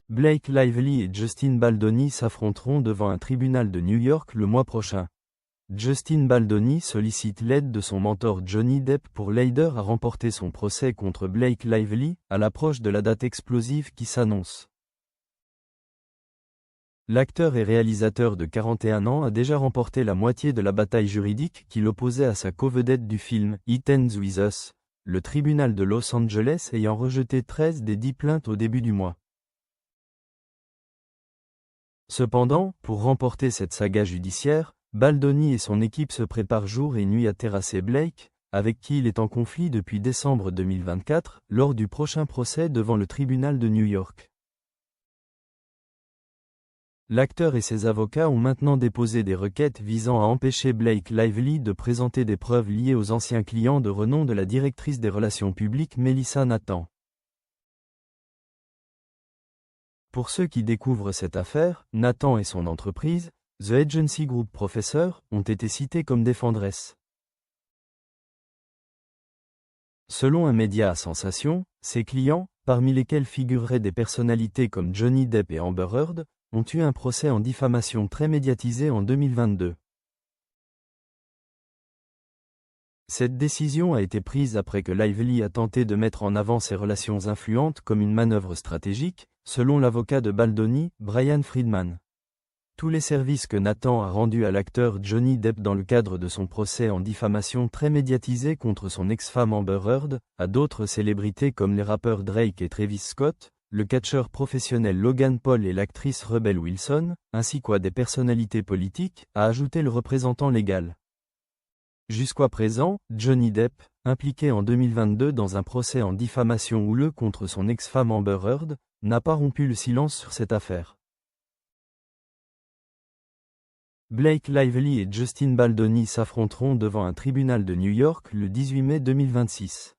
Blake Lively et Justin Baldoni s'affronteront devant un tribunal de New York le mois prochain. Justin Baldoni sollicite l'aide de son mentor Johnny Depp pour l'aider à remporter son procès contre Blake Lively, à l'approche de la date explosive qui s'annonce. L'acteur et réalisateur de 41 ans a déjà remporté la moitié de la bataille juridique qui l'opposait à sa co-vedette du film It Ends With Us, le tribunal de Los Angeles ayant rejeté 13 des 10 plaintes au début du mois. Cependant, pour remporter cette saga judiciaire, Baldoni et son équipe se préparent jour et nuit à terrasser Blake, avec qui il est en conflit depuis décembre 2024, lors du prochain procès devant le tribunal de New York. L'acteur et ses avocats ont maintenant déposé des requêtes visant à empêcher Blake Lively de présenter des preuves liées aux anciens clients de renom de la directrice des relations publiques Melissa Nathan. Pour ceux qui découvrent cette affaire, Nathan et son entreprise, The Agency Group Professor, ont été cités comme défenderesses. Selon un média à sensation, ses clients, parmi lesquels figureraient des personnalités comme Johnny Depp et Amber Heard, ont eu un procès en diffamation très médiatisé en 2022. Cette décision a été prise après que Lively a tenté de mettre en avant ses relations influentes comme une manœuvre stratégique, selon l'avocat de Baldoni, Brian Friedman. Tous les services que Nathan a rendus à l'acteur Johnny Depp dans le cadre de son procès en diffamation très médiatisé contre son ex-femme Amber Heard, à d'autres célébrités comme les rappeurs Drake et Travis Scott, le catcheur professionnel Logan Paul et l'actrice Rebel Wilson, ainsi qu'à des personnalités politiques, a ajouté le représentant légal. Jusqu'à présent, Johnny Depp, impliqué en 2022 dans un procès en diffamation houleux contre son ex-femme Amber Heard, n'a pas rompu le silence sur cette affaire. Blake Lively et Justin Baldoni s'affronteront devant un tribunal de New York le 18 mai 2026.